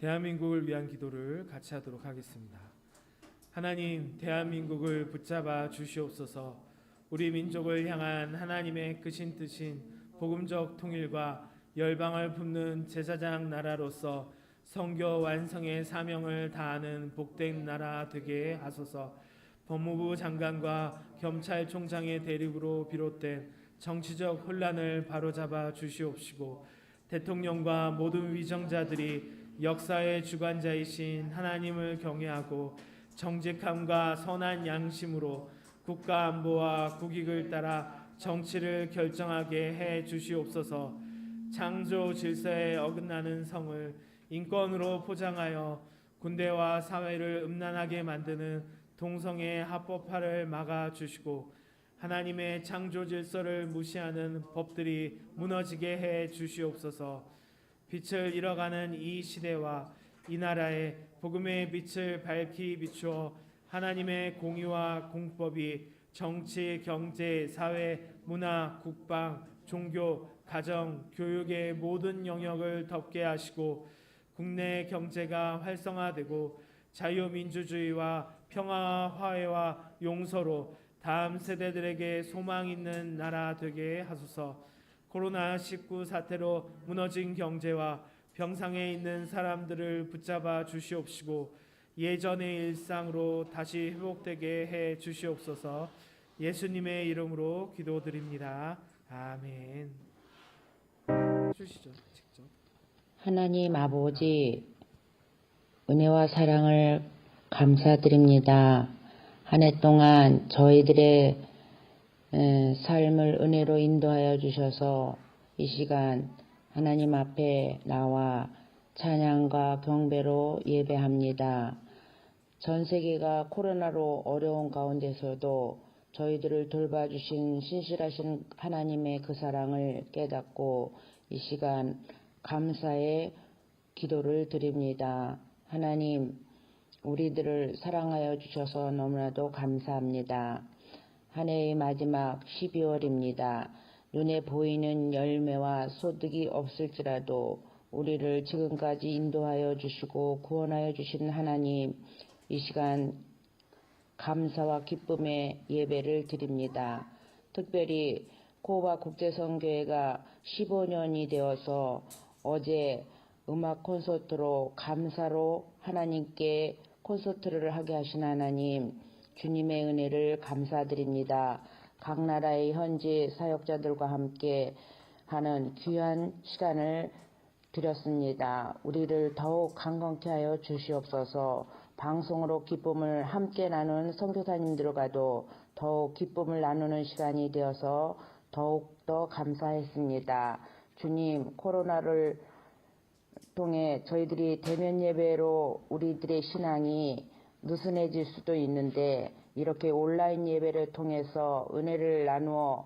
대한민국을 위한 기도를 같이 하도록 하겠습니다. 하나님, 대한민국을 붙잡아 주시옵소서. 우리 민족을 향한 하나님의 크신 뜻인 복음적 통일과 열방을 품는 제사장 나라로서 선교 완성의 사명을 다하는 복된 나라 되게 하소서. 법무부 장관과 검찰총장의 대립으로 비롯된 정치적 혼란을 바로잡아 주시옵시고, 대통령과 모든 위정자들이 역사의 주관자이신 하나님을 경외하고 정직함과 선한 양심으로 국가 안보와 국익을 따라 정치를 결정하게 해 주시옵소서. 창조 질서에 어긋나는 성을 인권으로 포장하여 군대와 사회를 음란하게 만드는 동성애 합법화를 막아 주시고, 하나님의 창조 질서를 무시하는 법들이 무너지게 해 주시옵소서. 빛을 잃어가는 이 시대와 이 나라에 복음의 빛을 밝히 비추어 하나님의 공의와 공법이 정치, 경제, 사회, 문화, 국방, 종교, 가정, 교육의 모든 영역을 덮게 하시고, 국내 경제가 활성화되고 자유민주주의와 평화와 화해와 용서로 다음 세대들에게 소망 있는 나라 되게 하소서. 코로나19 사태로 무너진 경제와 병상에 있는 사람들을 붙잡아 주시옵시고, 예전의 일상으로 다시 회복되게 해 주시옵소서. 예수님의 이름으로 기도드립니다. 아멘. 주시죠, 직접. 하나님 아버지, 은혜와 사랑을 감사드립니다. 한 해 동안 저희들의 삶을 은혜로 인도하여 주셔서 이 시간 하나님 앞에 나와 찬양과 경배로 예배합니다. 전 세계가 코로나로 어려운 가운데서도 저희들을 돌봐주신 신실하신 하나님의 그 사랑을 깨닫고 이 시간 감사의 기도를 드립니다. 하나님, 우리들을 사랑하여 주셔서 너무나도 감사합니다. 한 해의 마지막 12월입니다. 눈에 보이는 열매와 소득이 없을지라도 우리를 지금까지 인도하여 주시고 구원하여 주신 하나님, 이 시간 감사와 기쁨의 예배를 드립니다. 특별히 코바 국제선교회가 15년이 되어서 어제 음악 콘서트로 감사로 하나님께 콘서트를 하게 하신 하나님, 주님의 은혜를 감사드립니다. 각 나라의 현지 사역자들과 함께 하는 귀한 시간을 드렸습니다. 우리를 더욱 강건케 하여 주시옵소서. 방송으로 기쁨을 함께 나눈 선교사님들과도 더욱 기쁨을 나누는 시간이 되어서 더욱더 감사했습니다. 주님, 코로나를 통해 저희들이 대면 예배로 우리들의 신앙이 느슨해질 수도 있는데, 이렇게 온라인 예배를 통해서 은혜를 나누어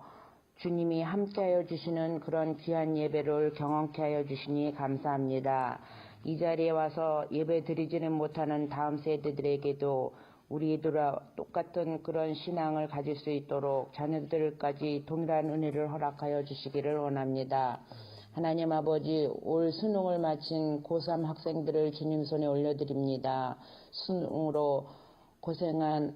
주님이 함께하여 주시는 그런 귀한 예배를 경험케 하여 주시니 감사합니다. 이 자리에 와서 예배 드리지는 못하는 다음 세대들에게도 우리들과 똑같은 그런 신앙을 가질 수 있도록 자녀들까지 동일한 은혜를 허락하여 주시기를 원합니다. 하나님 아버지, 올 수능을 마친 고3 학생들을 주님 손에 올려드립니다. 수능으로 고생한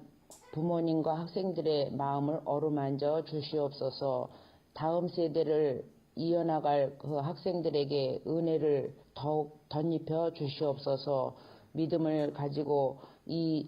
부모님과 학생들의 마음을 어루만져 주시옵소서. 다음 세대를 이어나갈 그 학생들에게 은혜를 더욱 덧입혀 주시옵소서. 믿음을 가지고 이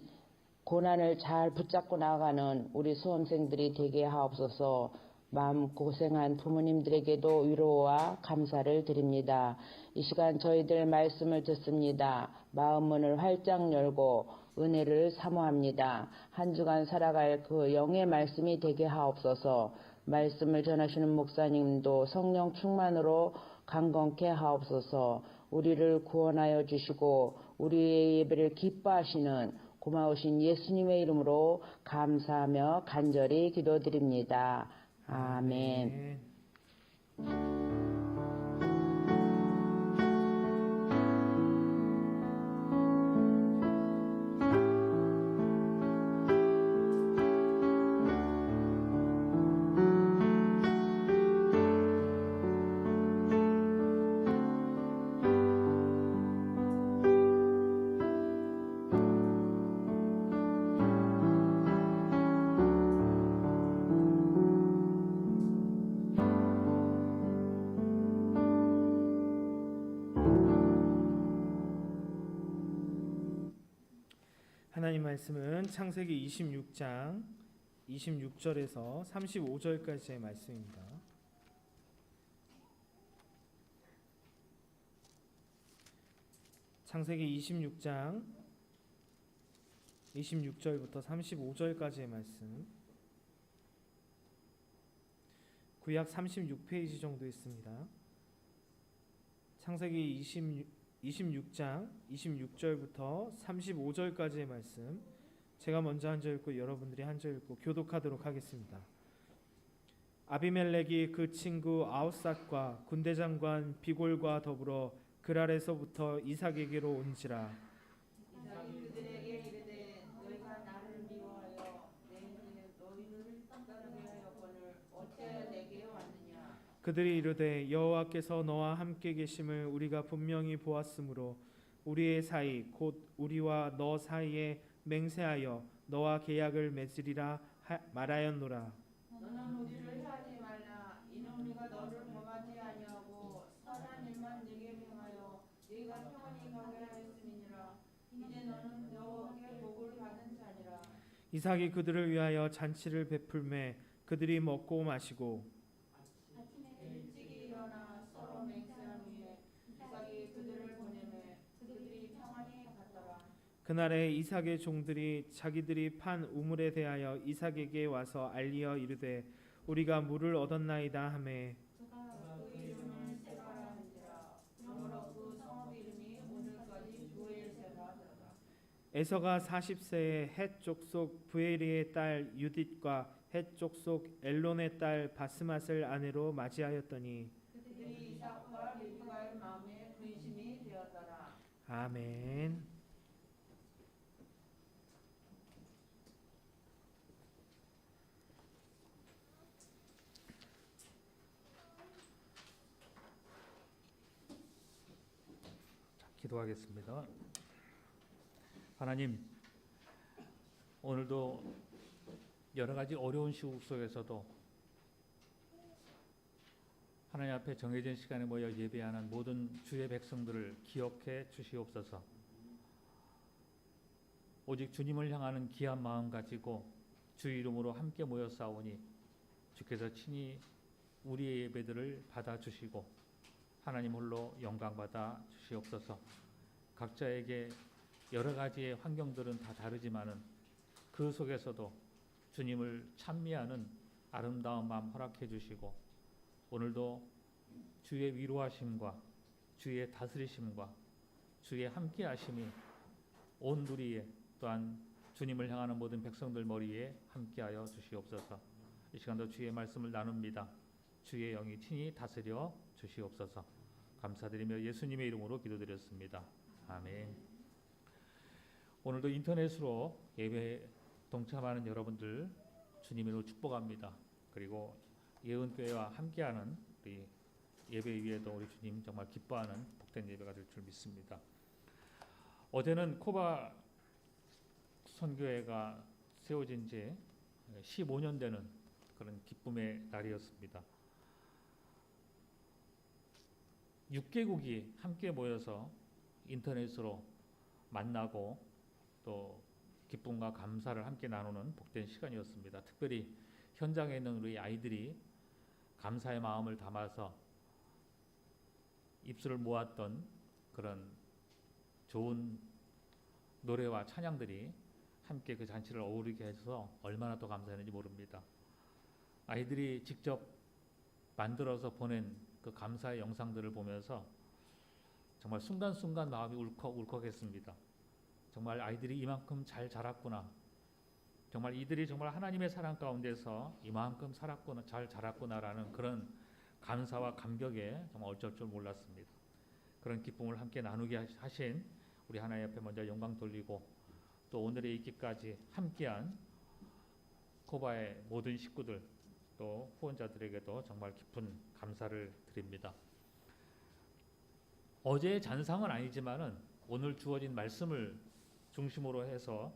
고난을 잘 붙잡고 나가는 우리 수험생들이 되게 하옵소서. 마음 고생한 부모님들에게도 위로와 감사를 드립니다. 이 시간 저희들 말씀을 듣습니다. 마음 문을 활짝 열고 은혜를 사모합니다. 한 주간 살아갈 그 영의 말씀이 되게 하옵소서. 말씀을 전하시는 목사님도 성령 충만으로 강건케 하옵소서. 우리를 구원하여 주시고 우리의 예배를 기뻐하시는 고마우신 예수님의 이름으로 감사하며 간절히 기도드립니다. 아멘. 하나님 말씀은 창세기 26장 26절에서 35절까지의 말씀입니다. 창세기 26장 26절부터 35절까지의 말씀. 구약 36페이지 정도 있습니다. 창세기 26장 26절부터 35절까지의 말씀, 제가 먼저 한 절 읽고 여러분들이 한 절 읽고 교독하도록 하겠습니다. 아비멜렉이 그 친구 아웃삿과 군대장관 비골과 더불어 그랄에서부터 이삭에게로 온지라. 이삭이 그들에게 이르되 너희가 나를 미워하여 내 눈에 너희를 따르게 하였거늘 어찌하여 내게 왔느냐. 그들이 이르되 여호와께서 너와 함께 계심을 우리가 분명히 보았으므로 우리의 사이 곧 우리와 너 사이에 맹세하여 너와 계약을 맺으리라 말하였노라. 너는 우리를 해하지 말라. 이는 우리가 너를 범하지 아니하고 선한 일만 네게 행하여 네가 평안히 가게 하였음이니라. 이제 너는 여호와께 복을 받은 자니라. 이삭이 그들을 위하여 잔치를 베풀매 그들이 먹고 마시고 아침에 일찍이 일어나 서로 맹세한 후에 이삭이 그들을 보내매 그들이 평안히 갔더라. 그날에 이삭의 종들이 자기들이 판 우물에 대하여 이삭에게 와서 알리어 이르되 우리가 물을 얻었나이다 하매 그가 그 이름을 세바라 한지라. 그러므로 그 성읍 이름이 오늘까지 부엘세바더라. 에서가 40세에 헷 족속 부에리의 딸 유딧과 헷 족속 엘론의 딸 바스맛을 아내로 맞이하였더니 그들이 이삭과 리브가의 마음에 근심이 되었더라. 아멘. 기도하겠습니다. 하나님, 오늘도 여러 가지 어려운 시국 속에서도 하나님 앞에 정해진 시간에 모여 예배하는 모든 주의 백성들을 기억해 주시옵소서. 오직 주님을 향하는 귀한 마음 가지고 주 이름으로 함께 모여 싸우니 주께서 친히 우리의 예배들을 받아주시고 하나님 홀로 영광 받아 주시옵소서. 각자에게 여러 가지의 환경들은 다 다르지만은 그 속에서도 주님을 찬미하는 아름다운 마음 허락해 주시고 오늘도 주의 위로하심과 주의 다스리심과 주의 함께하심이 온 누리에 또한 주님을 향하는 모든 백성들 머리에 함께하여 주시옵소서. 이 시간도 주의 말씀을 나눕니다. 주의 영이 친히 다스려 주시옵소서. 감사드리며 예수님의 이름으로 기도드렸습니다. 아멘. 오늘도 인터넷으로 예배에 동참하는 여러분들 주님으로 축복합니다. 그리고 예은교회와 함께하는 우리 예배 위에도 우리 주님 정말 기뻐하는 복된 예배가 될 줄 믿습니다. 어제는 코바 선교회가 세워진 지 15년 되는 그런 기쁨의 날이었습니다. 6개국이 함께 모여서 인터넷으로 만나고 또 기쁨과 감사를 함께 나누는 복된 시간이었습니다. 특별히 현장에 있는 우리 아이들이 감사의 마음을 담아서 입술을 모았던 그런 좋은 노래와 찬양들이 함께 그 잔치를 어우르게 해서 얼마나 더 감사했는지 모릅니다. 아이들이 직접 만들어서 보낸 그 감사의 영상들을 보면서 정말 순간순간 마음이 울컥울컥했습니다. 정말 아이들이 이만큼 잘 자랐구나. 정말 이들이 정말 하나님의 사랑 가운데서 이만큼 살았구나, 잘 자랐구나라는 그런 감사와 감격에 정말 어쩔 줄 몰랐습니다. 그런 기쁨을 함께 나누게 하신 우리 하나님 앞에 먼저 영광 돌리고 또 오늘의 있기까지 함께한 코바의 모든 식구들 또 후원자들에게도 정말 깊은 감사를 드립니다. 어제의 잔상은 아니지만은 오늘 주어진 말씀을 중심으로 해서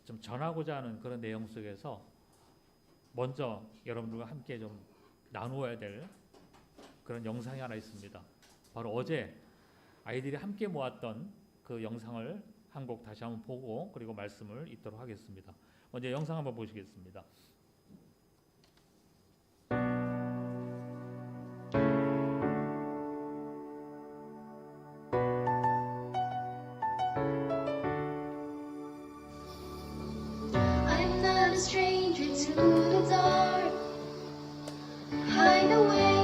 좀 전하고자 하는 그런 내용 속에서 먼저 여러분들과 함께 좀 나누어야 될 그런 영상이 하나 있습니다. 바로 어제 아이들이 함께 모았던 그 그 영상을 한 곡 다시 한번 보고 그리고 말씀을 잇도록 하겠습니다. 먼저 영상 한번 보시겠습니다. I'm not a stranger to the dark. Hide away,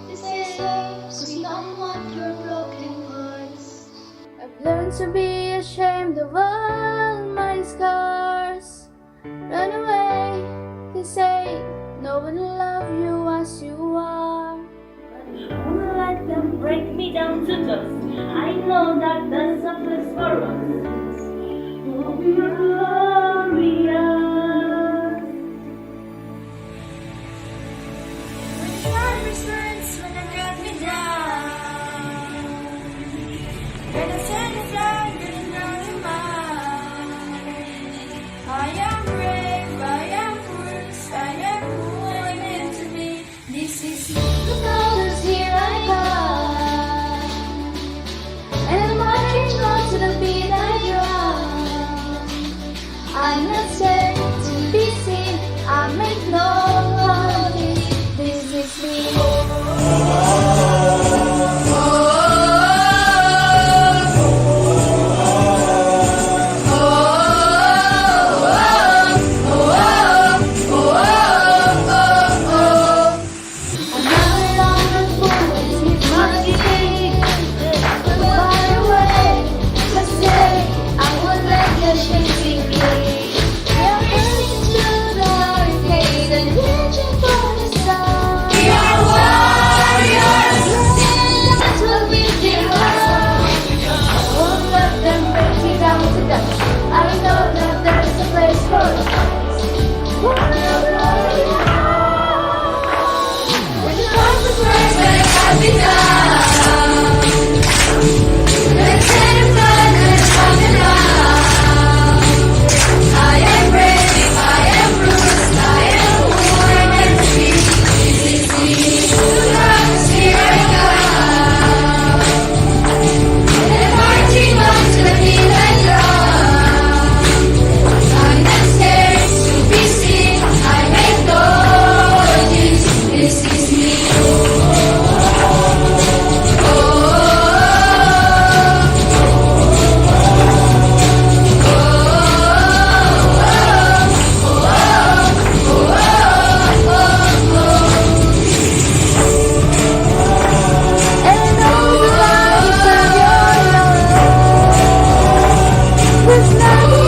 they say, 'cause we don't want your broken parts. I've learned to be ashamed of all my scars. Run away, they say, no one will love you as you are. I wanna let them break me down to dust. I know that there's a place for us. Oh, we are glorious. When drivers burns, when they drag me down, when I send a flag, there's nothing mine. I am brave, I am bruised, I am who I meant to be. This is me. The colors here I come, and I'm marching on to the beat I drum. I'm not scared to be seen, I make no apologies. This is me. I'm not longer foolish, it's my king. Far away, I say, I won't let your shame sink in. We're burning to the arcade and reaching for the sun. We are warriors! That's what we do. I won't let them break me down to dust. I know that there's a place for us. We're glorious. When the light was bright, when it got me down. Let's set it fire, let's come around. I am brave, I am bruised, I am who I meant to be. This is me. The darkness here I come. And I'm marching on to the beat I drum. I'm not scared to be seen. I make no apologies. This is me. And I know the light of your love. There's nothing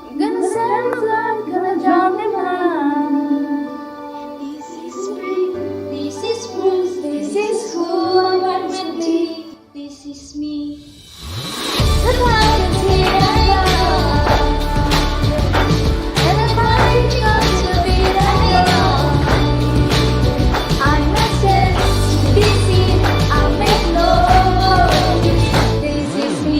I'm gonna set them flat, gonna drown them out. This is free, this is Bruce, this is who I want to be. This is me. The cloud is here I am, and I'm marching on to the beat I drum. I'm not scared to be seen, I make no apologies. This is me.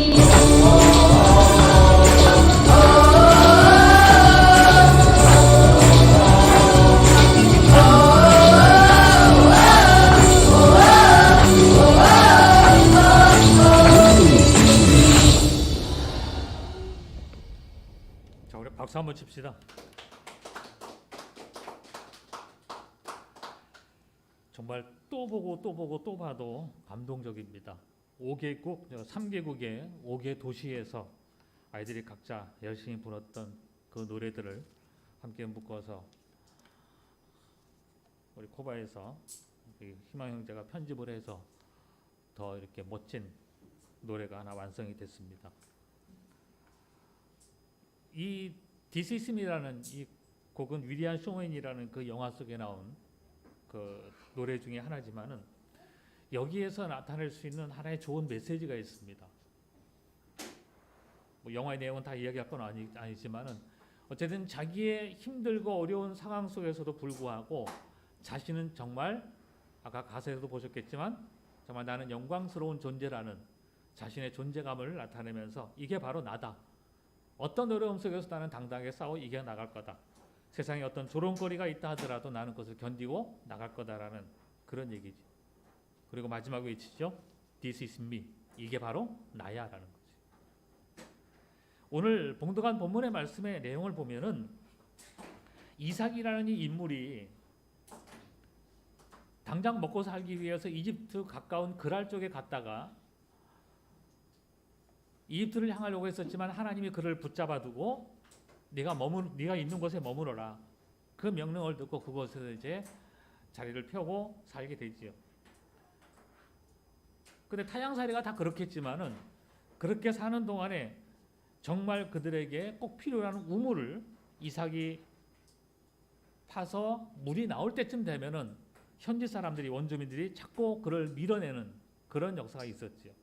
자, 우리 박수 한번 칩시다. 정말 또 보고 또 보고 또 봐도 감동적입니다. 3개국의 5개 도시에서 아이들이 각자 열심히 불렀던 그 노래들을 함께 묶어서 우리 코바에서 희망 형제가 편집을 해서 더 이렇게 멋진 노래가 하나 완성이 됐습니다. 이 This Is Me라는 이 곡은 위리안 쇼맨이라는 그 영화 속에 나온 그 노래 중에 하나지만은 여기에서 나타낼 수 있는 하나의 좋은 메시지가 있습니다. 뭐 영화의 내용은 다 이야기할 건 아니지만은 어쨌든 자기의 힘들고 어려운 상황 속에서도 불구하고 자신은 정말 아까 가사에서도 보셨겠지만 정말 나는 영광스러운 존재라는 자신의 존재감을 나타내면서 이게 바로 나다. 어떤 어려움 속에서 나는 당당하게 싸워 이겨나갈 거다. 세상에 어떤 조롱거리가 있다 하더라도 나는 그것을 견디고 나갈 거다라는 그런 얘기지. 그리고 마지막 외치죠. This is me. 이게 바로 나야라는 거지. 오늘 봉독한 본문의 말씀의 내용을 보면은 이삭이라는 이 인물이 당장 먹고 살기 위해서 이집트 가까운 그랄 쪽에 갔다가 이집트를 향하려고 했었지만 하나님이 그를 붙잡아두고 네가 있는 곳에 머무러라. 그 명령을 듣고 그곳에서 이제 자리를 펴고 살게 되지요. 근데 타향살이가 다 그렇겠지만은 그렇게 사는 동안에 정말 그들에게 꼭 필요한 우물을 이삭이 파서 물이 나올 때쯤 되면은 현지 사람들이 원주민들이 자꾸 그를 밀어내는 그런 역사가 있었지요.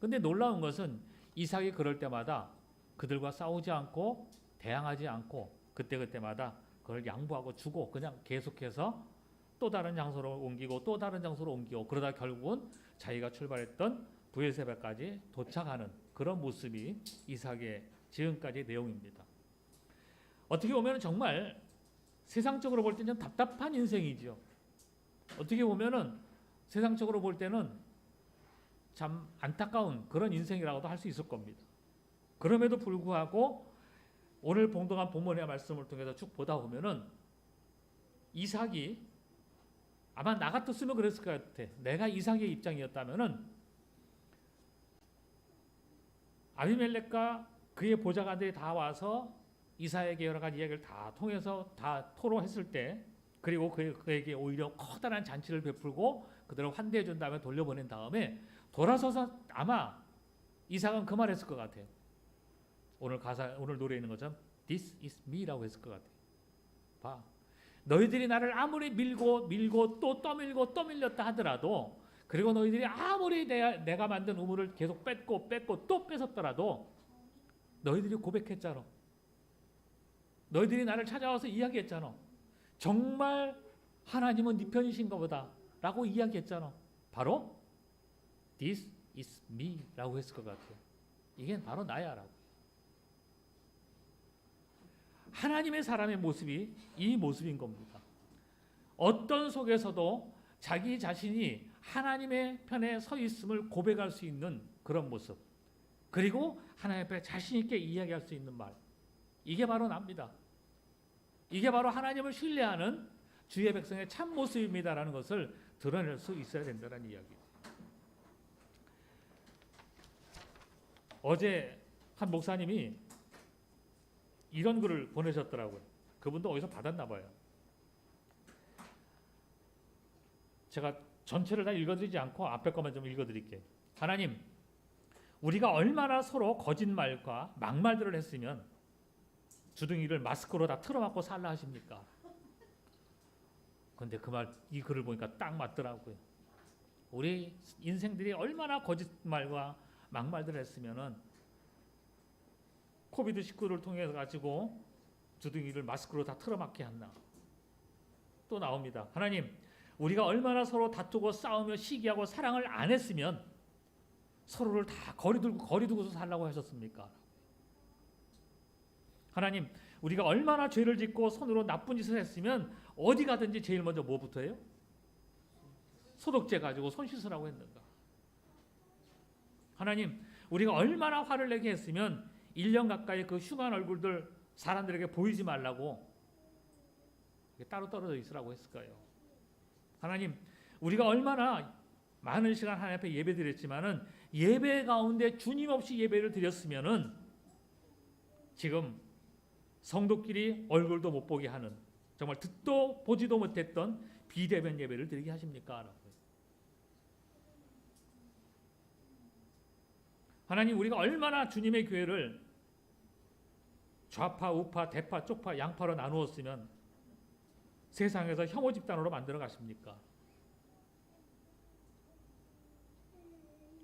근데 놀라운 것은 이삭이 그럴 때마다 그들과 싸우지 않고 대항하지 않고 그때마다 그걸 양보하고 주고 그냥 계속해서 또 다른 장소로 옮기고 또 다른 장소로 옮기고 그러다 결국은 자기가 출발했던 브엘세바까지 도착하는 그런 모습이 이삭의 지금까지의 내용입니다. 어떻게 보면 정말 세상적으로 볼 때는 답답한 인생이죠. 어떻게 보면은 세상적으로 볼 때는 참 안타까운 그런 인생이라고도 할 수 있을 겁니다. 그럼에도 불구하고 오늘 봉독한 본문의 말씀을 통해서 쭉 보다 보면은 이삭이 아마 나 같았으면 그랬을 것 같아. 내가 이삭의 입장이었다면은 아비멜렉과 그의 보좌관들이 다 와서 이삭에게 여러 가지 이야기를 다 통해서 다 토로했을 때 그리고 그에게 오히려 커다란 잔치를 베풀고 그들을 환대해 준 다음에 돌려보낸 다음에 돌아서서 아마 이삭은 그 말했을 것 같아요. 오늘 노래에 있는 것처럼 This is me라고 했을 것 같아요. 봐, 너희들이 나를 아무리 밀고 또 떠밀고 떠밀렸다 하더라도 그리고 너희들이 아무리 내가 만든 우물을 계속 뺏고 또 뺏었더라도 너희들이 고백했잖아. 너희들이 나를 찾아와서 이야기했잖아. 정말 하나님은 네 편이신가 보다 라고 이야기했잖아. 바로 This is me 라고 했을 것 같아요. 이게 바로 나야 라고. 하나님의 사람의 모습이 이 모습인 겁니다. 어떤 속에서도 자기 자신이 하나님의 편에 서 있음을 고백할 수 있는 그런 모습, 그리고 하나님 앞에 자신 있게 이야기할 수 있는 말, 이게 바로 납니다. 이게 바로 하나님을 신뢰하는 주의 백성의 참 모습입니다라는 것을 드러낼 수 있어야 된다는 이야기. 어제 한 목사님이 이런 글을 보내셨더라고요. 그분도 어디서 받았나 봐요. 제가 전체를 다 읽어드리지 않고 앞에 것만 좀 읽어드릴게요. 하나님, 우리가 얼마나 서로 거짓말과 막말들을 했으면 주둥이를 마스크로 다 틀어막고 살라 하십니까? 근데 이 글을 보니까 딱 맞더라고요. 우리 인생들이 얼마나 거짓말과 막말들을 했으면은 코비드19를 통해 가지고 주둥이를 마스크로 다 틀어막게 했나? 또 나옵니다. 하나님, 우리가 얼마나 서로 다투고 싸우며 시기하고 사랑을 안 했으면 서로를 다 거리 두고서 살라고 하셨습니까? 하나님, 우리가 얼마나 죄를 짓고 손으로 나쁜 짓을 했으면 어디 가든지 제일 먼저 뭐부터 해요? 소독제 가지고 손 씻으라고 했는가? 하나님, 우리가 얼마나 화를 내게 했으면 1년 가까이 그 흉한 얼굴들 사람들에게 보이지 말라고 따로 떨어져 있으라고 했을까요? 하나님, 우리가 얼마나 많은 시간 하나님 앞에 예배 드렸지만은 예배 가운데 주님 없이 예배를 드렸으면은 지금 성도끼리 얼굴도 못 보게 하는, 정말 듣도 보지도 못했던 비대면 예배를 드리게 하십니까? 하나님, 우리가 얼마나 주님의 교회를 좌파, 우파, 대파, 쪽파, 양파로 나누었으면 세상에서 혐오 집단으로 만들어 가십니까?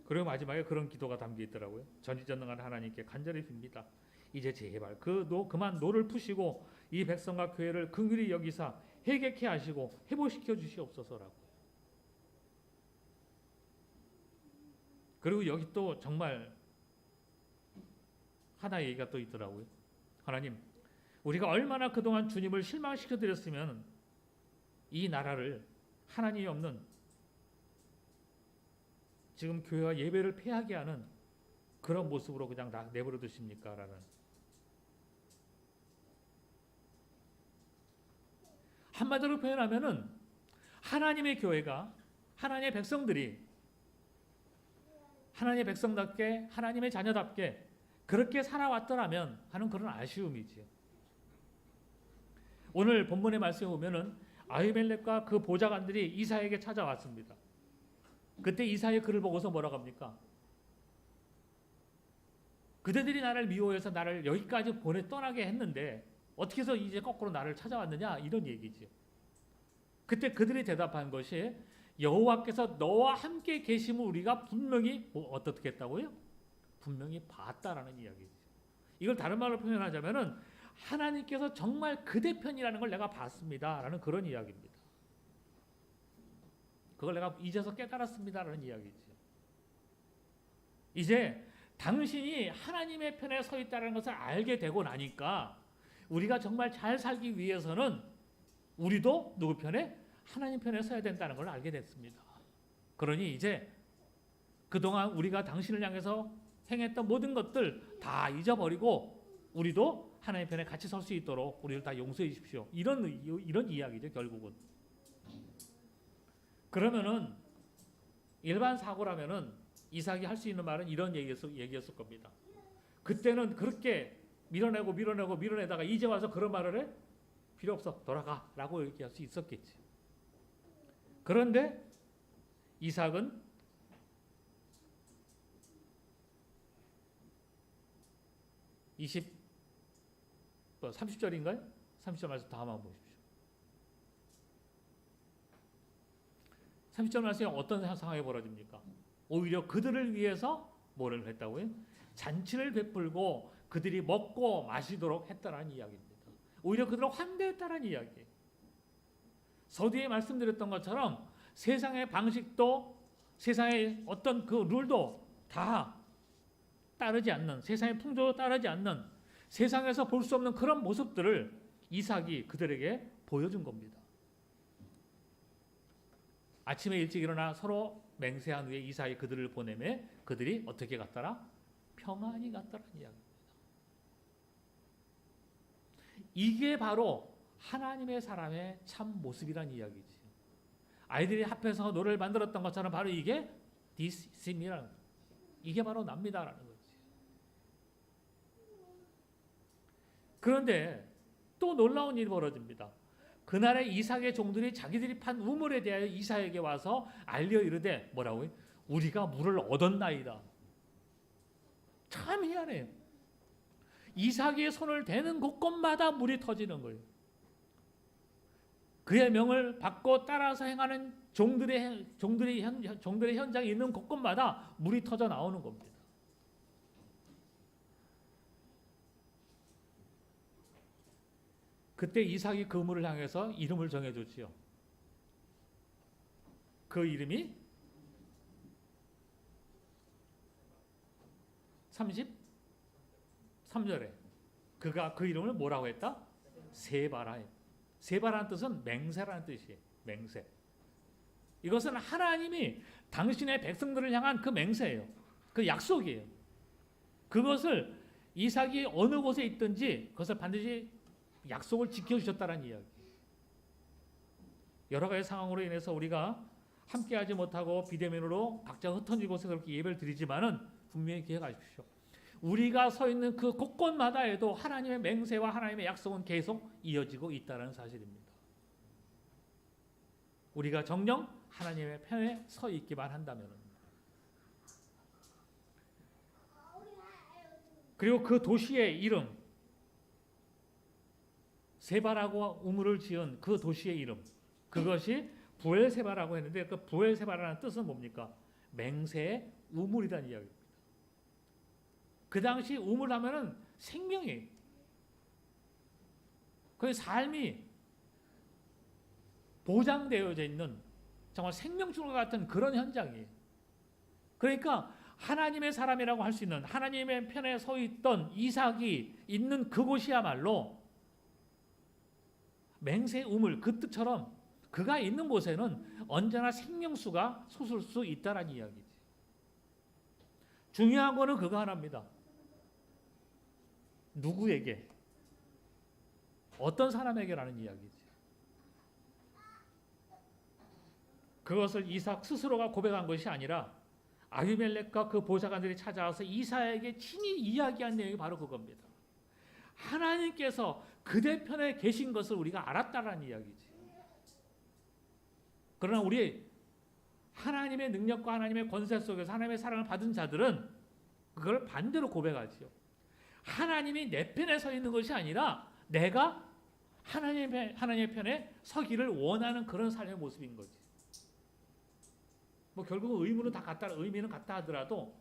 그리고 마지막에 그런 기도가 담겨 있더라고요. 전지전능한 하나님께 간절히 빕니다. 이제 제발 그만 노를 푸시고 이 백성과 교회를 긍휼히 여기사 회개케 하시고 회복시켜 주시옵소서라고. 그리고 여기 또 정말 하나의 얘기가 또 있더라고요. 하나님, 우리가 얼마나 그동안 주님을 실망시켜 드렸으면 이 나라를 하나님이 없는 지금 교회와 예배를 폐하게 하는 그런 모습으로 그냥 내버려 두십니까? 라는. 한마디로 표현하면은 하나님의 교회가, 하나님의 백성들이 하나님의 백성답게, 하나님의 자녀답게 그렇게 살아왔더라면 하는 그런 아쉬움이지요. 오늘 본문의 말씀에 보면은 아히멜렉과 그 보좌관들이 이사야에게 찾아왔습니다. 그때 이사야의 글을 보고서 뭐라고 합니까? 그대들이 나를 미워해서 나를 여기까지 떠나게 했는데 어떻게 해서 이제 거꾸로 나를 찾아왔느냐, 이런 얘기죠. 그때 그들이 대답한 것이 여호와께서 너와 함께 계심을 우리가 분명히 어떻게 했다고요? 분명히 봤다라는 이야기죠. 이걸 다른 말로 표현하자면은 하나님께서 정말 그대 편이라는 걸 내가 봤습니다라는 그런 이야기입니다. 그걸 내가 이제서 깨달았습니다라는 이야기죠. 이제 당신이 하나님의 편에 서 있다는 것을 알게 되고 나니까 우리가 정말 잘 살기 위해서는 우리도 누구 편에? 하나님 편에 서야 된다는 걸 알게 됐습니다. 그러니 이제 그동안 우리가 당신을 향해서 행했던 모든 것들 다 잊어버리고 우리도 하나님 편에 같이 설 수 있도록 우리를 다 용서해 주십시오. 이런 이야기죠, 결국은. 그러면은 일반 사고라면은 이삭이 할 수 있는 말은 이런 얘기였을 겁니다. 그때는 그렇게 밀어내다가 이제 와서 그런 말을 해? 필요 없어, 돌아가라고 얘기할 수 있었겠지. 그런데 이삭은 30절인가요? 30절 말씀 다 한번 보십시오. 30절 말씀에 어떤 상황이 벌어집니까? 오히려 그들을 위해서 뭐를 했다고요? 잔치를 베풀고 그들이 먹고 마시도록 했다라는 이야기입니다. 오히려 그들을 환대했다라는 이야기. 서두에 말씀드렸던 것처럼 세상의 방식도 세상의 어떤 그 룰도 다 따르지 않는, 세상의 풍조도 따르지 않는, 세상에서 볼 수 없는 그런 모습들을 이삭이 그들에게 보여준 겁니다. 아침에 일찍 일어나 서로 맹세한 후에 이삭이 그들을 보내매 그들이 어떻게 갔더라? 평안히 갔더라는 이야기입니다. 이게 바로 하나님의 사람의 참 모습이란 이야기지. 아이들이 합해서 노래를 만들었던 것처럼 바로 이게 This is me라는, 이게 바로 납니다라는 거지. 그런데 또 놀라운 일이 벌어집니다. 그날에 이삭의 종들이 자기들이 판 우물에 대하여 이삭에게 와서 알려 이르되 뭐라고요? 우리가 물을 얻었나이다. 참 희한해요. 이삭의 손을 대는 곳곳마다 물이 터지는 거예요. 그의 명을 받고 따라서 행하는 종들의 현장에 있는 곳곳마다 물이 터져 나오는 겁니다. 그때 이삭이 그 물을 향해서 이름을 정해줬지요. 그 이름이 33절에 그가 그 이름을 뭐라고 했다? 세바라. 세바라는 뜻은 맹세라는 뜻이에요. 맹세. 이것은 하나님이 당신의 백성들을 향한 그 맹세예요. 그 약속이에요. 그것을 이삭이 어느 곳에 있든지 그것을 반드시 약속을 지켜주셨다는 이야기. 여러 가지 상황으로 인해서 우리가 함께하지 못하고 비대면으로 각자 흩어진 곳에 그렇게 예배를 드리지만은 분명히 기억하십시오. 우리가 서 있는 그 곳곳마다에도 하나님의 맹세와 하나님의 약속은 계속 이어지고 있다는 사실입니다. 우리가 정녕 하나님의 편에 서 있기만 한다면. 그리고 그 도시의 이름, 세바라고 우물을 지은 그 도시의 이름, 그것이 부엘세바라고 했는데 그 부엘세바라는 뜻은 뭡니까? 맹세의 우물이라는 이야기입니다. 그 당시 우물하면은 생명이에요. 그 삶이 보장되어져 있는 정말 생명줄과 같은 그런 현장이에요. 그러니까 하나님의 사람이라고 할 수 있는, 하나님의 편에 서 있던 이삭이 있는 그곳이야말로 맹세 우물 그 뜻처럼 그가 있는 곳에는 언제나 생명수가 솟을 수 있다라는 이야기지. 중요한 거는 그거 하나입니다. 누구에게, 어떤 사람에게라는 이야기지. 그것을 이삭 스스로가 고백한 것이 아니라 아비멜렉과 그 보좌관들이 찾아와서 이삭에게 친히 이야기한 내용이 바로 그겁니다. 하나님께서 그대 편에 계신 것을 우리가 알았다라는 이야기지. 그러나 우리 하나님의 능력과 하나님의 권세 속에서 하나님의 사랑을 받은 자들은 그걸 반대로 고백하지요. 하나님이 내 편에 서 있는 것이 아니라 내가 하나님의 편에 서기를 원하는 그런 삶의 모습인 거지. 뭐 결국은 의미는 같다 하더라도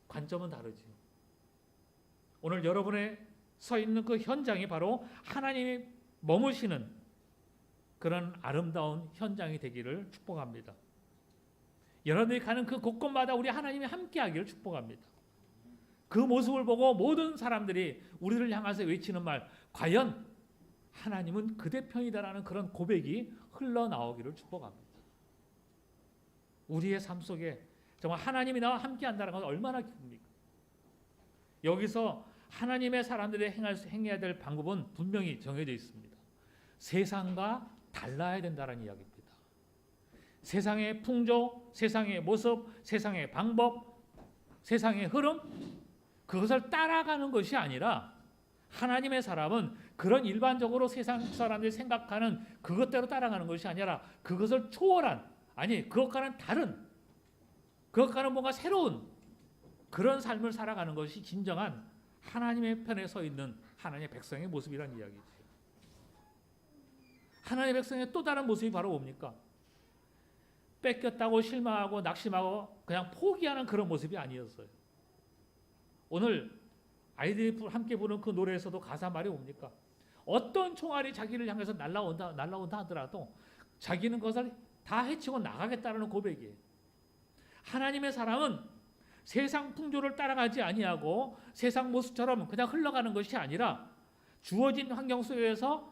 관점은 다르지요. 오늘 여러분의 서 있는 그 현장이 바로 하나님이 머무시는 그런 아름다운 현장이 되기를 축복합니다. 여러분들이 가는 그 곳곳마다 우리 하나님이 함께하기를 축복합니다. 그 모습을 보고 모든 사람들이 우리를 향해서 외치는 말, 과연 하나님은 그대 편이다라는 그런 고백이 흘러나오기를 축복합니다. 우리의 삶 속에 정말 하나님이 나와 함께한다는 것은 얼마나 기쁩니까? 여기서 하나님의 사람들이 행해야 될 방법은 분명히 정해져 있습니다. 세상과 달라야 된다는 이야기입니다. 세상의 풍조, 세상의 모습, 세상의 방법, 세상의 흐름, 그것을 따라가는 것이 아니라 하나님의 사람은 그런 일반적으로 세상 사람들이 생각하는 그것대로 따라가는 것이 아니라 그것을 초월한, 아니 그것과는 다른, 그것과는 뭔가 새로운 그런 삶을 살아가는 것이 진정한 하나님의 편에 서 있는 하나님의 백성의 모습이라는 이야기죠. 하나님의 백성의 또 다른 모습이 바로 뭡니까? 뺏겼다고 실망하고 낙심하고 그냥 포기하는 그런 모습이 아니었어요. 오늘 아이들이 함께 부르는 그 노래에서도 가사 말이 뭡니까? 어떤 총알이 자기를 향해서 날라온다 하더라도 자기는 그것을 다 해치고 나가겠다는 고백이에요. 하나님의 사람은 세상 풍조를 따라가지 아니하고 세상 모습처럼 그냥 흘러가는 것이 아니라 주어진 환경 속에서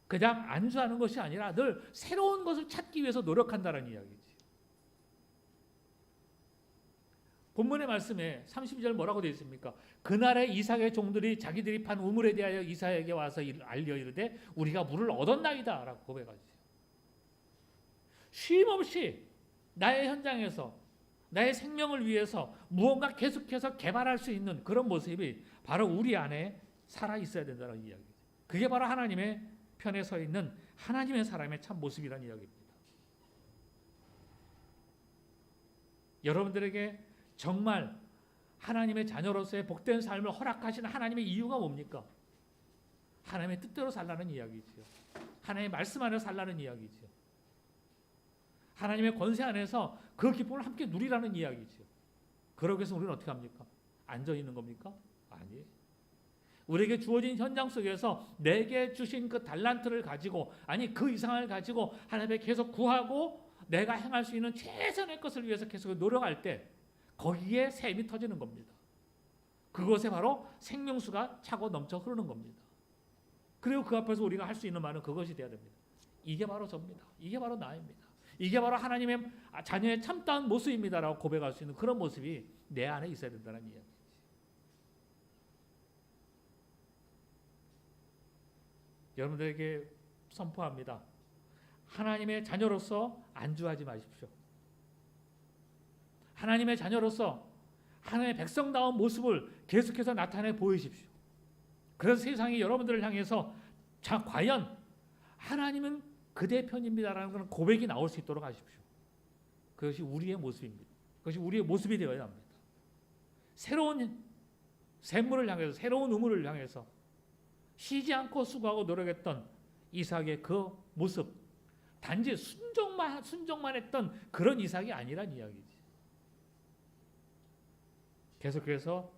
그냥 안주하는 것이 아니라 늘 새로운 것을 찾기 위해서 노력한다는 이야기지. 본문의 말씀에 32절 뭐라고 되어 있습니까? 그날에 이삭의 종들이 자기들이 판 우물에 대하여 이삭에게 와서 알려 이르되 우리가 물을 얻었나이다 라고 고백하지. 쉼없이 나의 현장에서 나의 생명을 위해서 무언가 계속해서 개발할 수 있는 그런 모습이 바로 우리 안에 살아 있어야 된다는 이야기죠. 그게 바로 하나님의 편에 서 있는 하나님의 사람의 참 모습이라는 이야기입니다. 여러분들에게 정말 하나님의 자녀로서의 복된 삶을 허락하신 하나님의 이유가 뭡니까? 하나님의 뜻대로 살라는 이야기지요. 하나님의 말씀 안에서 살라는 이야기지요. 하나님의 권세 안에서 그 기쁨을 함께 누리라는 이야기지요. 그러기 위해서 우리는 어떻게 합니까? 앉아 있는 겁니까? 아니에요. 우리에게 주어진 현장 속에서 내게 주신 그 달란트를 가지고, 아니 그 이상을 가지고 하나님께 계속 구하고 내가 행할 수 있는 최선의 것을 위해서 계속 노력할 때 거기에 샘이 터지는 겁니다. 그것에 바로 생명수가 차고 넘쳐 흐르는 겁니다. 그리고 그 앞에서 우리가 할 수 있는 말은 그것이 되어야 됩니다. 이게 바로 저입니다. 이게 바로 나입니다. 이게 바로 하나님의 자녀의 참다운 모습입니다라고 고백할 수 있는 그런 모습이 내 안에 있어야 된다는 이야기지. 여러분들에게 선포합니다. 하나님의 자녀로서 안주하지 마십시오. 하나님의 자녀로서 하나님의 백성다운 모습을 계속해서 나타내 보이십시오. 그래서 세상이 여러분들을 향해서 자, 과연 하나님은 그대 편입니다라는 그런 고백이 나올 수 있도록 하십시오. 그것이 우리의 모습입니다. 그것이 우리의 모습이 되어야 합니다. 새로운 샘물을 향해서, 새로운 우물을 향해서 쉬지 않고 수고하고 노력했던 이삭의 그 모습, 단지 순종만 했던 그런 이삭이 아니란 이야기지. 계속해서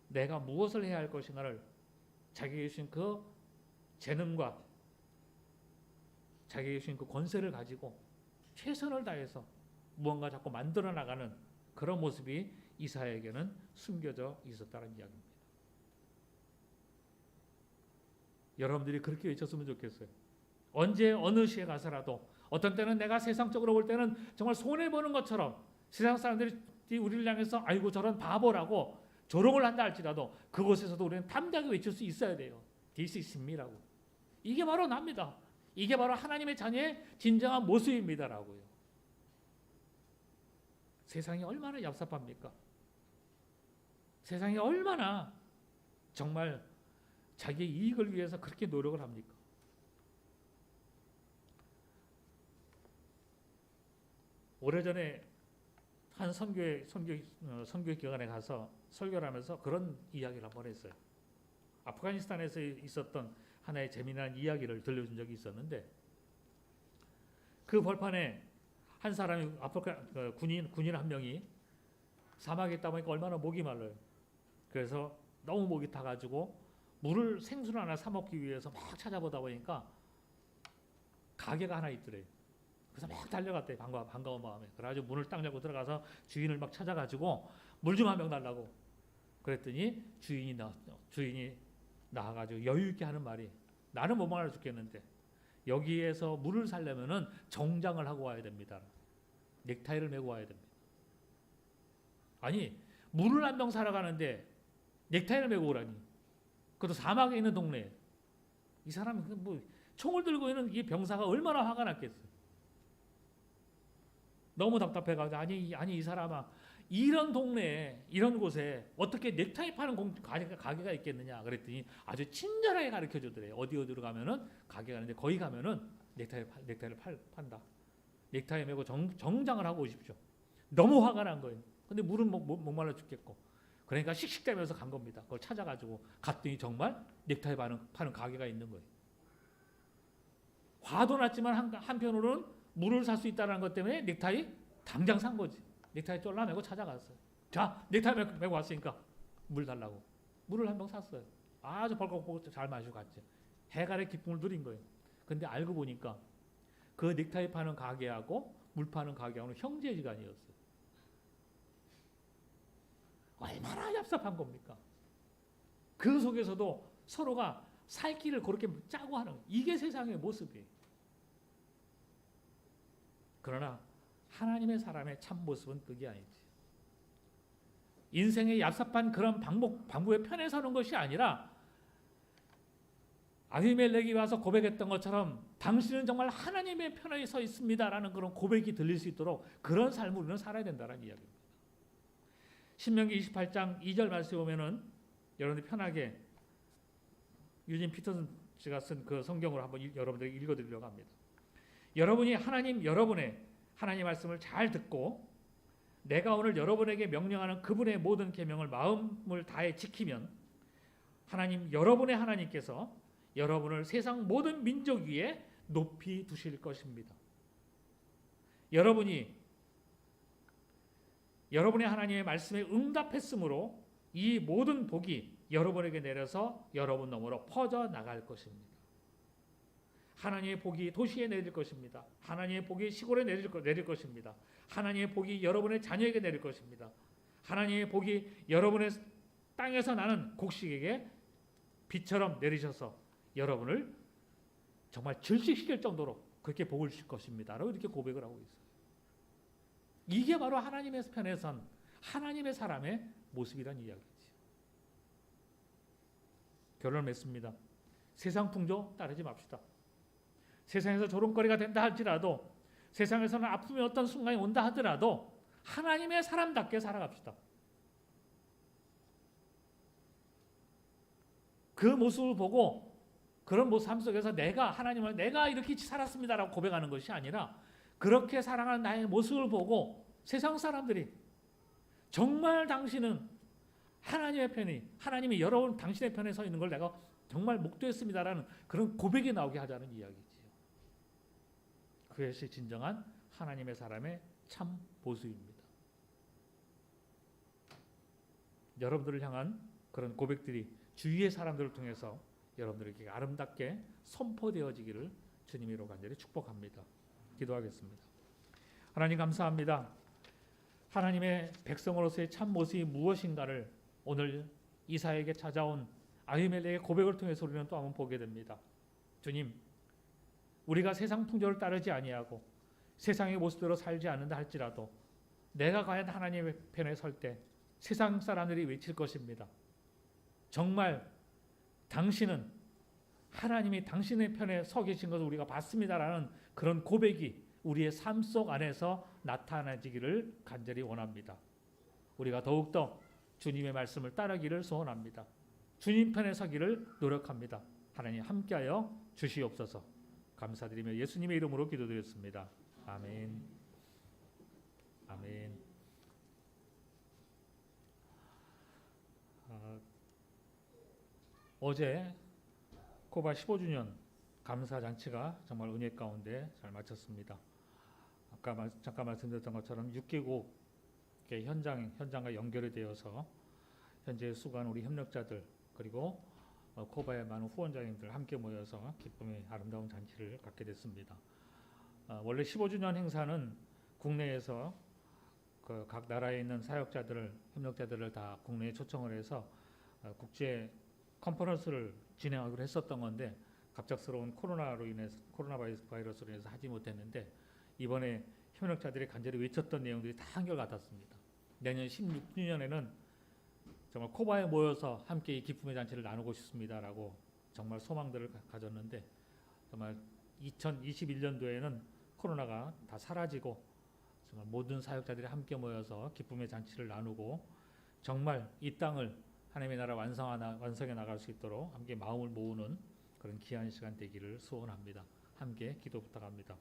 내가 무엇을 해야 할 것인가를 자기에게 주신 그 재능과 자기에게 주신 그 권세를 가지고 최선을 다해서 무언가 자꾸 만들어 나가는 그런 모습이 이사야에게는 숨겨져 있었다는 이야기입니다. 여러분들이 그렇게 외쳤으면 좋겠어요. 언제 어느 시에 가서라도 어떤 때는 내가 세상적으로 볼 때는 정말 손해보는 것처럼 세상 사람들이 우리를 향해서 아이고 저런 바보라고 조롱을 한다 할지라도 그곳에서도 우리는 담대하게 외칠 수 있어야 돼요. This is me라고. 이게 바로 납니다. 이게 바로 하나님의 자녀의 진정한 모습입니다라고요. 세상이 얼마나 얍삽합니까? 세상이 얼마나 정말 자기의 이익을 위해서 그렇게 노력을 합니까? 오래전에 한 선교회 기관에 가서 설교를 하면서 그런 이야기를 한번 했어요. 아프가니스탄에서 있었던 하나의 재미난 이야기를 들려준 적이 있었는데 그 벌판에 한 사람이 군인 한 명이 사막에 있다 보니까 얼마나 목이 말라요. 그래서 너무 목이 타가지고 물을 생수를 하나 사 먹기 위해서 막 찾아보다 보니까 가게가 하나 있더래요. 그래서 막 달려갔대요. 반가운 마음에. 그래가지고 문을 딱 열고 들어가서 주인을 막 찾아가지고 물 좀 한 병 달라고. 그랬더니 주인이 나와가지고 여유 있게 하는 말이 나는 못 말아 죽겠는데 여기에서 물을 살려면은 정장을 하고 와야 됩니다. 넥타이를 메고 와야 됩니다. 아니 물을 한 병 사러 가는데 넥타이를 메고 오라니. 그것도 사막에 있는 동네에. 이 사람이 뭐 총을 들고 있는 이 병사가 얼마나 화가 났겠어요. 너무 답답해가지고 아니 이 사람아 이런 동네에 이런 곳에 어떻게 넥타이 파는 가게가 있겠느냐 그랬더니 아주 친절하게 가르쳐 주더래요. 어디로 가면은 가게 가는데 거기 가면은 넥타이를 판다. 넥타이 메고 정장을 하고 오십시오. 너무 화가 난 거예요. 근데 물은 못 말라 죽겠고 그러니까 씩씩대면서 간 겁니다. 그걸 찾아가지고 갔더니 정말 넥타이 파는 가게가 있는 거예요. 화도 났지만 한편으로는 물을 살 수 있다는 것 때문에 넥타이 당장 산 거지. 넥타이 쫄라매고 찾아갔어요. 자, 넥타이 메고 왔으니까 물 달라고. 물을 한 병 샀어요. 아주 벌컥벌컥 잘 마시고 갔죠. 해갈의 기쁨을 누린 거예요. 근데 알고 보니까 그 넥타이 파는 가게하고 물 파는 가게하고는 형제지간이었어요. 얼마나 얍삽한 겁니까? 그 속에서도 서로가 살 길을 그렇게 짜고 하는 이게 세상의 모습이에요. 그러나 하나님의 사람의 참 모습은 그게 아니지. 인생의 얍삽한 그런 방법의 편에 서는 것이 아니라 아비멜렉이 와서 고백했던 것처럼 당신은 정말 하나님의 편에 서 있습니다라는 그런 고백이 들릴 수 있도록 그런 삶을 우리는 살아야 된다는 이야기입니다. 신명기 28장 2절 말씀에 보면은 여러분들이 편하게 유진 피터슨 씨가 쓴 그 성경으로 한번 여러분들에게 읽어드리려고 합니다. 여러분이 여러분의 하나님 말씀을 잘 듣고 내가 오늘 여러분에게 명령하는 그분의 모든 계명을 마음을 다해 지키면 여러분의 하나님께서 여러분을 세상 모든 민족 위에 높이 두실 것입니다. 여러분의 하나님의 말씀에 응답했으므로 이 모든 복이 여러분에게 내려서 여러분 너머로 퍼져 나갈 것입니다. 하나님의 복이 도시에 내릴 것입니다. 하나님의 복이 시골에 내릴 것입니다. 하나님의 복이 여러분의 자녀에게 내릴 것입니다. 하나님의 복이 여러분의 땅에서 나는 곡식에게 비처럼 내리셔서 여러분을 정말 질식시킬 정도로 그렇게 복을 주실 것입니다. 라고 이렇게 고백을 하고 있어요. 이게 바로 하나님의 편에 선 하나님의 사람의 모습이란 이야기죠. 결론을 맺습니다. 세상 풍조 따르지 맙시다. 세상에서 조롱거리가 된다 할지라도 세상에서는 아픔의 어떤 순간이 온다 하더라도 하나님의 사람답게 살아갑시다. 그 모습을 보고 그런 삶 속에서 내가 이렇게 살았습니다라고 고백하는 것이 아니라 그렇게 살아가는 나의 모습을 보고 세상 사람들이 정말 당신은 하나님의 편이 하나님이 여러분 당신의 편에 서 있는 걸 내가 정말 목도했습니다라는 그런 고백이 나오게 하자는 이야기지요. 그것이 진정한 하나님의 사람의 참 모습입니다. 여러분들을 향한 그런 고백들이 주위의 사람들을 통해서 여러분들에게 아름답게 선포되어지기를 주님으로 간절히 축복합니다. 기도하겠습니다. 하나님 감사합니다. 하나님의 백성으로서의 참 모습이 무엇인가를 오늘 이사에게 찾아온 아히멜렉의 고백을 통해서 우리는 또 한번 보게 됩니다. 주님, 우리가 세상 풍조를 따르지 아니하고 세상의 모습대로 살지 않는다 할지라도 내가 과연 하나님의 편에 설 때 세상 사람들이 외칠 것입니다. 정말 당신은 하나님이 당신의 편에 서 계신 것을 우리가 봤습니다라는 그런 고백이 우리의 삶 속 안에서 나타나지기를 간절히 원합니다. 우리가 더욱더 주님의 말씀을 따르기를 소원합니다. 주님 편에 서기를 노력합니다. 하나님 함께하여 주시옵소서. 감사드리며 예수님의 이름으로 기도드렸습니다. 아멘. 아멘. 어제 코바 15주년 감사잔치가 정말 은혜 가운데 잘 마쳤습니다. 아까 잠깐 말씀드렸던 것처럼 6개국의 현장과 연결이 되어서 현재 수고한 우리 협력자들 그리고 코바의 많은 후원자님들 함께 모여서 기쁨의 아름다운 잔치를 갖게 됐습니다. 원래 15주년 행사는 국내에서 각 나라에 있는 사역자들을 협력자들을 다 국내에 초청을 해서 국제 컨퍼런스를 진행하기로 했었던 건데 갑작스러운 코로나 바이러스로 인해서 하지 못했는데 이번에 협력자들이 간절히 외쳤던 내용들이 다 한결같았습니다. 내년 16주년에는 정말 코바에 모여서 함께 이 기쁨의 잔치를 나누고 싶습니다라고 정말 소망들을 가졌는데 정말 2021년도에는 코로나가 다 사라지고 정말 모든 사역자들이 함께 모여서 기쁨의 잔치를 나누고 정말 이 땅을 하나님의 나라 완성해 나갈 수 있도록 함께 마음을 모으는 그런 귀한 시간 되기를 소원합니다. 함께 기도 부탁합니다.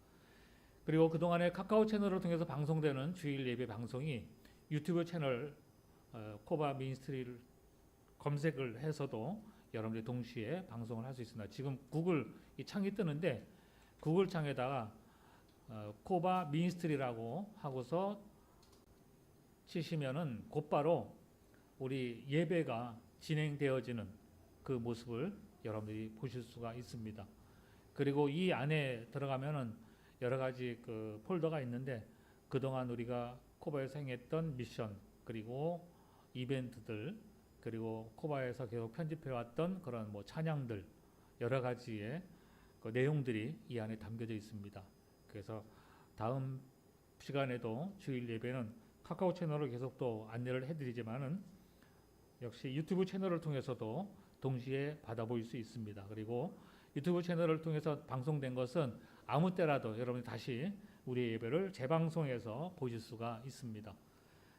그리고 그동안에 카카오 채널을 통해서 방송되는 주일 예배 방송이 유튜브 채널 코바 미니스트리를 검색을 해서도 여러분들이 동시에 방송을 할 수 있습니다. 지금 구글 이 창이 뜨는데 구글 창에다가 코바 미니스트리라고 하고서 치시면은 곧바로 우리 예배가 진행되어지는 그 모습을 여러분들이 보실 수가 있습니다. 그리고 이 안에 들어가면은 여러 가지 그 폴더가 있는데 그동안 우리가 코바에서 행했던 미션 그리고 이벤트들 그리고 코바에서 계속 편집해왔던 그런 뭐 찬양들 여러 가지의 그 내용들이 이 안에 담겨져 있습니다. 그래서 다음 시간에도 주일 예배는 카카오 채널을 계속 또 안내를 해드리지만은 역시 유튜브 채널을 통해서도 동시에 받아볼 수 있습니다. 그리고 유튜브 채널을 통해서 방송된 것은 아무 때라도 여러분이 다시 우리의 예배를 재방송해서 보실 수가 있습니다.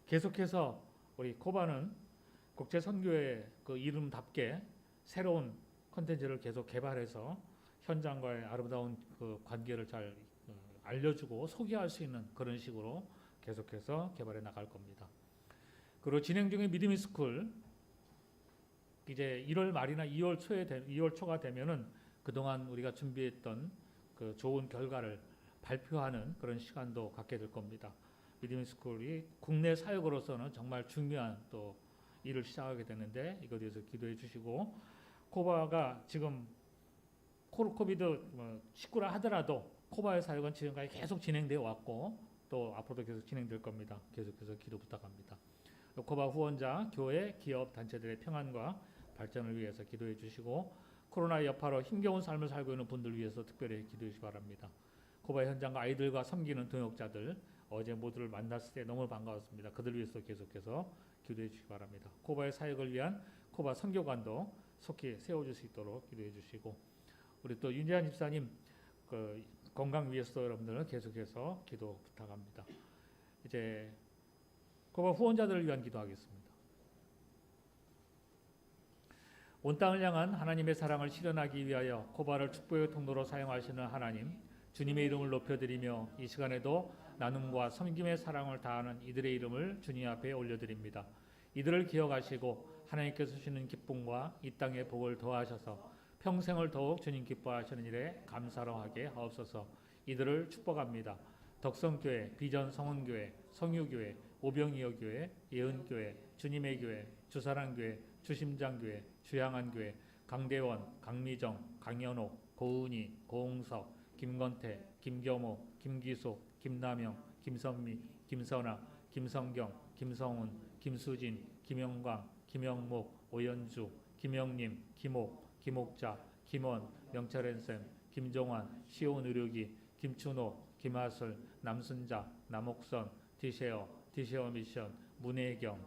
계속해서 우리 코바는 국제선교의 그 이름답게 새로운 컨텐츠를 계속 개발해서 현장과의 아름다운 그 관계를 잘 알려주고 소개할 수 있는 그런 식으로 계속해서 개발해 나갈 겁니다. 그리고 진행 중인 믿음의 스쿨 이제 1월 말이나 2월 초가 되면은 그동안 우리가 준비했던 그 좋은 결과를 발표하는 그런 시간도 갖게 될 겁니다. 믿음의 스쿨이 국내 사역으로서는 정말 중요한 또 일을 시작하게 되는데 이것에 대해서 기도해 주시고 코바가 지금 코비드 19라 하더라도 코바의 사역은 지금까지 계속 진행되어 왔고 또 앞으로도 계속 진행될 겁니다. 계속해서 기도 부탁합니다. 코바 후원자, 교회, 기업, 단체들의 평안과 발전을 위해서 기도해 주시고 코로나의 여파로 힘겨운 삶을 살고 있는 분들 위해서 특별히 기도해 주시기 바랍니다. 코바 현장과 아이들과 섬기는 동역자들 어제 모두를 만났을 때 너무 반가웠습니다. 그들 위해서 계속해서 기도해 주시기 바랍니다. 코바의 사역을 위한 코바 선교관도 속히 세워줄 수 있도록 기도해 주시고 우리 또 윤재한 집사님 그 건강 위해서 여러분들은 계속해서 기도 부탁합니다. 이제 코바 후원자들을 위한 기도하겠습니다. 온 땅을 향한 하나님의 사랑을 실현하기 위하여 코바를 축복의 통로로 사용하시는 하나님, 주님의 이름을 높여드리며 이 시간에도 나눔과 섬김의 사랑을 다하는 이들의 이름을 주님 앞에 올려드립니다. 이들을 기억하시고 하나님께서 주시는 기쁨과 이 땅의 복을 더하셔서 평생을 더욱 주님 기뻐하시는 일에 감사로하게 하옵소서. 이들을 축복합니다. 덕성교회, 비전 성원교회, 성유교회, 오병이어교회, 예은교회, 주님의 교회, 주사랑교회, 주심장교회, 주양안교회, 강대원, 강미정, 강연옥, 고은희, 고홍석, 김건태, 김경호, 김기숙, 김남영, 김선미, 김선아, 김성경, 김성훈, 김수진, 김영광, 김영목, 오연주, 김영림, 김옥, 김옥자, 김원, 명철앤쌤, 김종환, 시온의료기, 김춘호, 김하슬, 남순자, 남옥선, 디셰어, 디셰어 미션, 문혜경,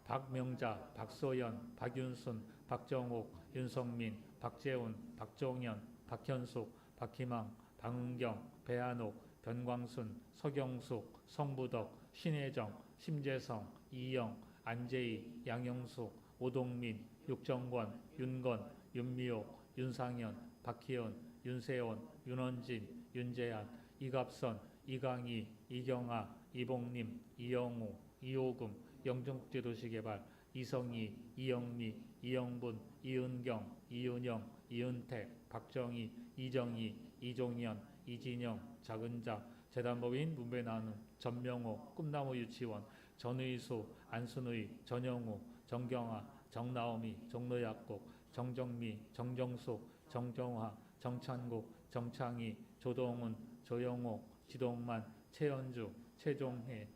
박명자, 박소연, 박윤순, 박정옥, 윤성민, 박재훈, 박종현, 박현숙, 박희망, 박은경, 배한옥, 변광순, 서경숙, 성부덕, 신혜정, 심재성, 이영, 안재희, 양영숙, 오동민, 육정권, 윤건, 윤미옥, 윤상현, 박희연, 윤세원, 윤원진, 윤재한, 이갑선, 이강희, 이경아, 이봉림, 이영우, 이호금, 영종국제도시개발, 이성희, 이영미, 이영분, 이은경, 이은영, 이은택, 박정희, 이정희, 이종현, 이진영, 작은자, 재단법인 문배나눔, 전명호, 꿈나무 유치원, 전의수, 안순의, 전영우, 정경아, 정나오미, 정노약국, 정정미, 정정숙, 정정화, 정찬국, 정창희, 조동훈, 조영호, 지동만, 최연주, 최종혜,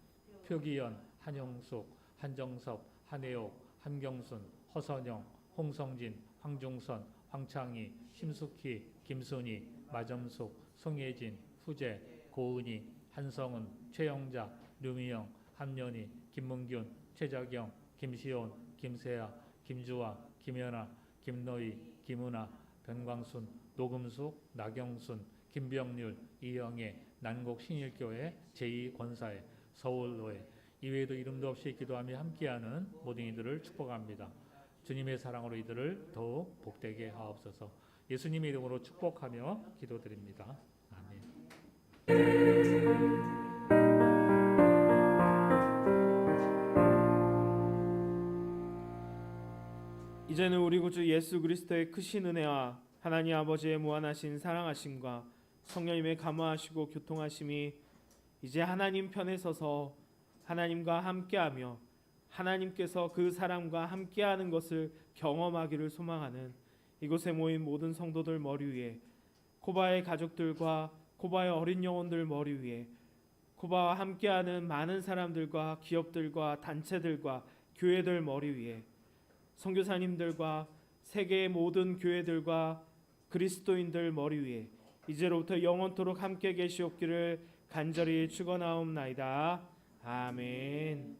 표기연, 한영숙, 한정섭, 한혜옥, 한경순, 허선영, 홍성진, 황중선, 황창희, 심숙희, 김순희, 마점숙, 송혜진, 후재, 고은희, 한성은, 최영자, 류미영, 함연희, 김문균, 최자경, 김시온, 김세아, 김주아, 김연아, 김노희, 김은아, 변광순, 노금숙, 나경순, 김병률, 이영애, 난곡 신일교회, 제2권사회, 서울로회, 이외에도 이름도 없이 기도하며 함께하는 모든 이들을 축복합니다. 주님의 사랑으로 이들을 더욱 복되게 하옵소서. 예수님의 이름으로 축복하며 기도드립니다. 아멘. 이제는 우리 구주 예수 그리스도의 크신 은혜와 하나님 아버지의 무한하신 사랑하심과 성령님의 감화하시고 교통하심이 이제 하나님 편에 서서 하나님과 함께하며 하나님께서 그 사람과 함께하는 것을 경험하기를 소망하는 이곳에 모인 모든 성도들 머리 위에, 코바의 가족들과 코바의 어린 영혼들 머리 위에, 코바와 함께하는 많은 사람들과 기업들과 단체들과 교회들 머리 위에, 선교사님들과 세계의 모든 교회들과 그리스도인들 머리 위에 이제로부터 영원토록 함께 계시옵기를 간절히 축원하옵나이다. 아멘.